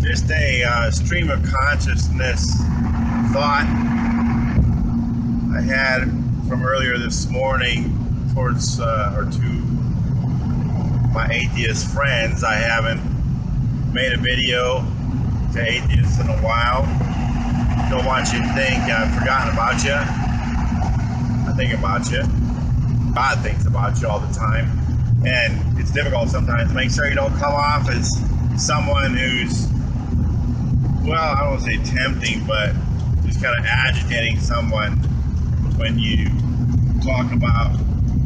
Just a stream of consciousness thought I had from earlier this morning towards or to my atheist friends. I haven't made a video to atheists in a while. Don't want you to think I've forgotten about you. I think about you. God thinks about you all the time. And it's difficult sometimes to make sure you don't come off as someone who's, well, I don't want to say tempting, but just kind of agitating someone when you talk about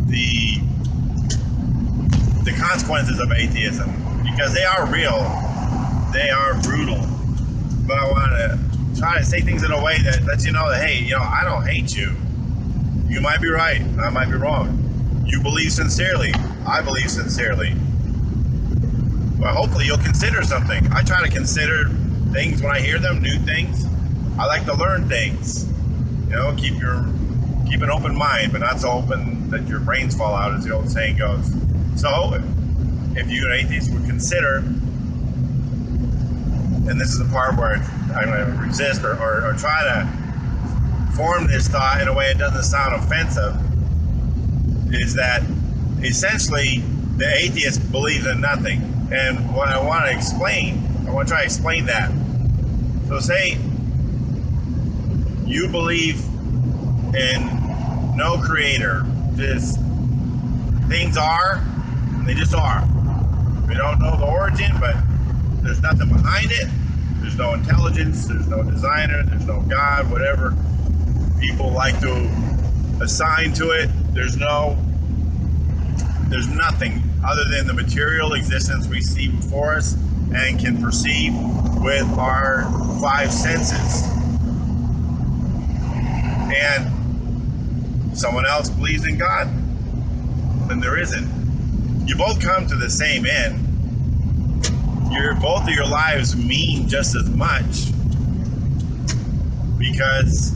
the consequences of atheism, because they are real, they are brutal. But I want to try to say things in a way that lets you know that, hey, I don't hate you. You might be right, I might be wrong. You believe sincerely, I believe sincerely. But hopefully you'll consider something. I try to consider things when I hear them, new things. I like to learn things. Keep an open mind, but not so open that your brains fall out, as the old saying goes. So, if you, an atheist, would consider, and this is the part where I'm going to resist or try to form this thought in a way it doesn't sound offensive, is that essentially the atheist believes in nothing. And what I want to explain, I want to try to explain that. So say you believe in no creator, just things are, and they just are. We don't know the origin, but there's nothing behind it. There's no intelligence, there's no designer, there's no God, whatever people like to assign to it. There's nothing other than the material existence we see before us and can perceive with our five senses. And someone else believes in God, then there isn't. You both come to the same end. Both of your lives mean just as much, because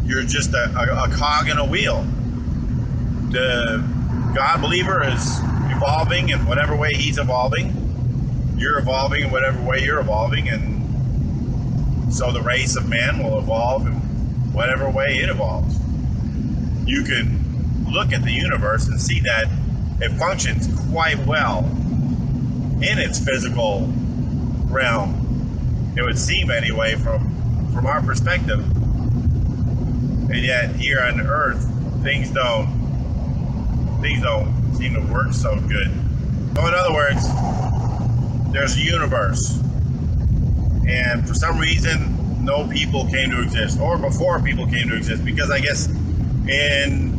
you're just a cog in a wheel. The God believer is evolving in whatever way he's evolving. You're evolving in whatever way you're evolving, and so the race of man will evolve in whatever way it evolves. You can look at the universe and see that it functions quite well in its physical realm. It would seem anyway from our perspective. And yet here on Earth, things don't seem to work so good. So in other words, there's a universe, and for some reason no people came to exist, or before people came to exist, because I guess in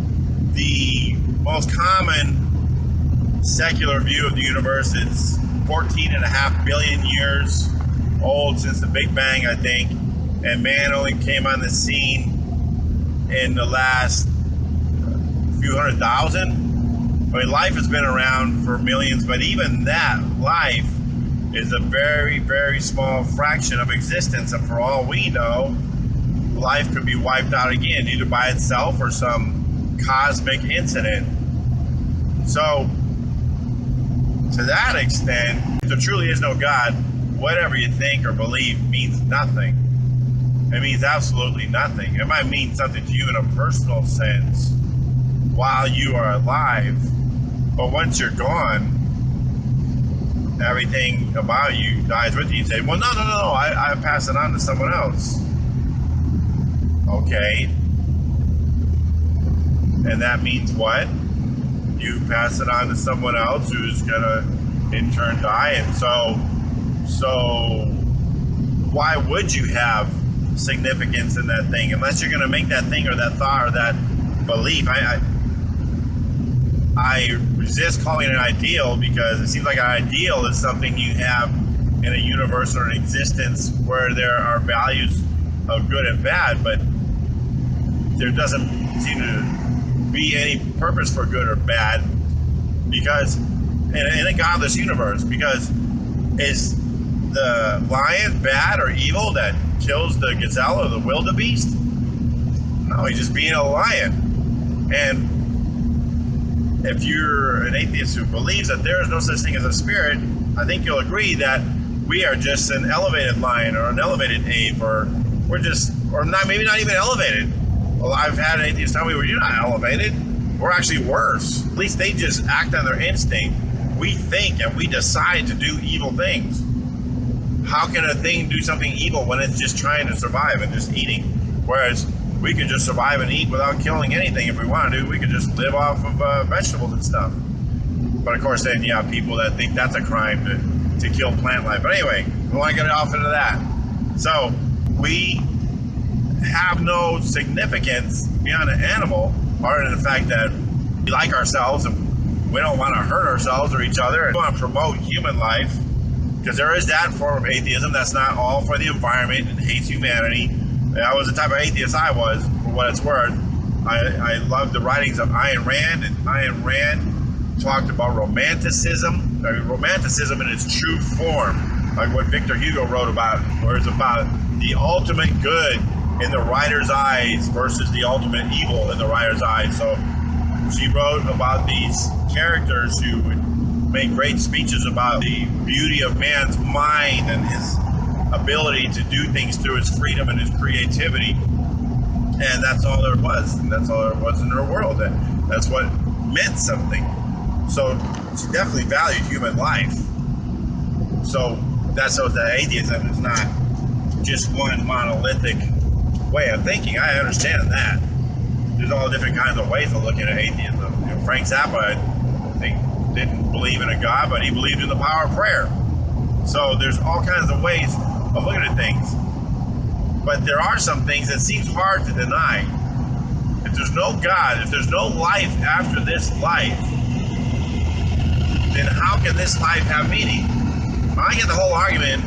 the most common secular view of the universe, it's 14.5 billion years old since the Big Bang, I think, and man only came on the scene in the last few 100,000. I mean, life has been around for millions, but even that life is a very, very small fraction of existence, and for all we know, life could be wiped out again, either by itself or some cosmic incident. So, to that extent, if there truly is no God, whatever you think or believe means nothing. It means absolutely nothing. It might mean something to you in a personal sense while you are alive, but once you're gone, everything about you dies with you. You say, well, no, I pass it on to someone else. Okay. And that means what? You pass it on to someone else who's gonna in turn die. And so why would you have significance in that thing unless you're gonna make that thing or that thought or that belief? I resist calling it an ideal, because it seems like an ideal is something you have in a universe or an existence where there are values of good and bad, but there doesn't seem to be any purpose for good or bad, because in a godless universe, because is the lion bad or evil that kills the gazelle or the wildebeest? No, he's just being a lion. And if you're an atheist who believes that there is no such thing as a spirit, I think you'll agree that we are just an elevated lion or an elevated ape, or we're just, or not, maybe not even elevated. Well, I've had atheists tell me, well, you're not elevated. We're actually worse. At least they just act on their instinct. We think and we decide to do evil things. How can a thing do something evil when it's just trying to survive and just eating? Whereas we could just survive and eat without killing anything if we wanted to. We could just live off of vegetables and stuff. But of course, then you have people that think that's a crime to kill plant life. But anyway, we want to get off into that. So we have no significance beyond an animal, other than the fact that we like ourselves and we don't want to hurt ourselves or each other, and we want to promote human life, because there is that form of atheism that's not all for the environment and hates humanity. That was the type of atheist I was, for what it's worth. I loved the writings of Ayn Rand, and Ayn Rand talked about romanticism, romanticism in its true form, like what Victor Hugo wrote about, where it's about the ultimate good in the writer's eyes versus the ultimate evil in the writer's eyes. So she wrote about these characters who would make great speeches about the beauty of man's mind and his ability to do things through his freedom and his creativity. And that's all there was. And that's all there was in her world. That's what meant something. So she definitely valued human life. So that's so that atheism is not just one monolithic way of thinking. I understand that. There's all different kinds of ways of looking at atheism. You know, Frank Zappa, I think, didn't believe in a God, but he believed in the power of prayer. So there's all kinds of ways of looking at things. But there are some things that seems hard to deny. If there's no God, if there's no life after this life, then how can this life have meaning? I get the whole argument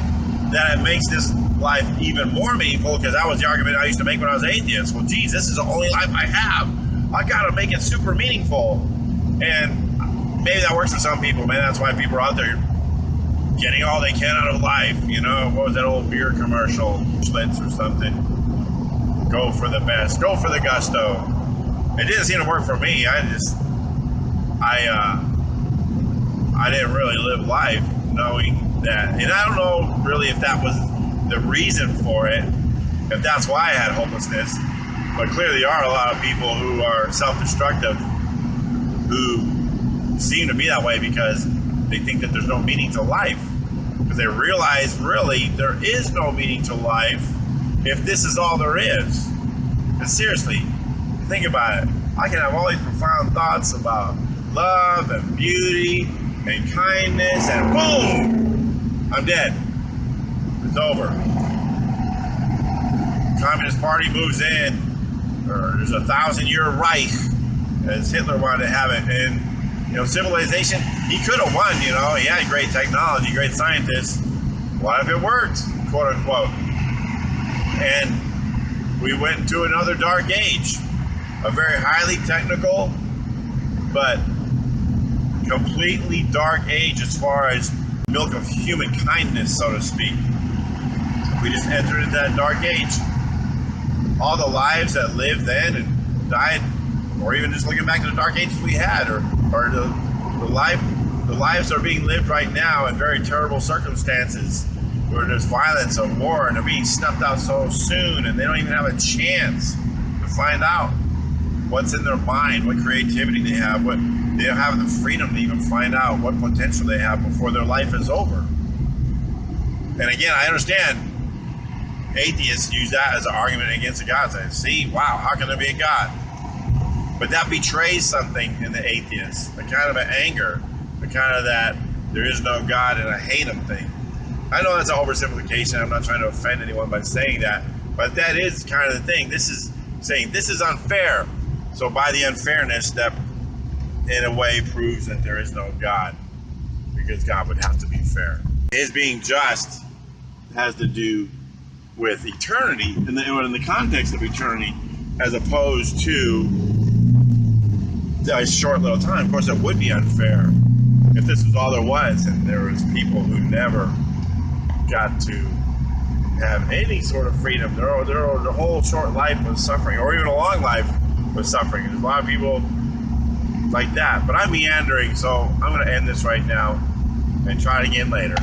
that it makes this life even more meaningful, because that was the argument I used to make when I was atheist. Well, geez, this is the only life I have. I gotta make it super meaningful. And maybe that works for some people, man. That's why people are out there getting all they can out of life. You know, what was that old beer commercial? Schlitz or something. Go for the best. Go for the gusto. It didn't seem to work for me. I didn't really live life knowing that. And I don't know really if that was the reason for it, if that's why I had hopelessness. But clearly there are a lot of people who are self-destructive who seem to be that way because they think that there's no meaning to life. Because they realize really there is no meaning to life if this is all there is. And seriously, think about it. I can have all these profound thoughts about love and beauty and kindness, and boom, I'm dead. It's over. Communist Party moves in, or there's a 1,000-year Reich, as Hitler wanted to have it. And, you know, civilization, he could have won, you know. He had great technology, great scientists. What if it worked, quote unquote? And we went into another dark age, a very highly technical, but completely dark age as far as milk of human kindness, so to speak. We just entered into that dark age. All the lives that lived then and died, or even just looking back to the dark ages we had, or the lives that are being lived right now in very terrible circumstances, where there's violence and war, and they're being snuffed out so soon, and they don't even have a chance to find out what's in their mind, what creativity they have, what they don't have the freedom to even find out what potential they have before their life is over. And again, I understand atheists use that as an argument against a God. Say, see, wow, how can there be a God? But that betrays something in the atheist, a kind of an anger, a kind of that there is no God and I hate him thing. I know that's an oversimplification. I'm not trying to offend anyone by saying that, but that is kind of the thing. This is saying this is unfair. So by the unfairness, that in a way proves that there is no God, because God would have to be fair. His being just has to do with eternity, in the context of eternity, as opposed to a short little time. Of course, it would be unfair if this was all there was, and there was people who never got to have any sort of freedom. Their whole short life was suffering, or even a long life was suffering. There's a lot of people like that. But I'm meandering, so I'm going to end this right now and try it again later.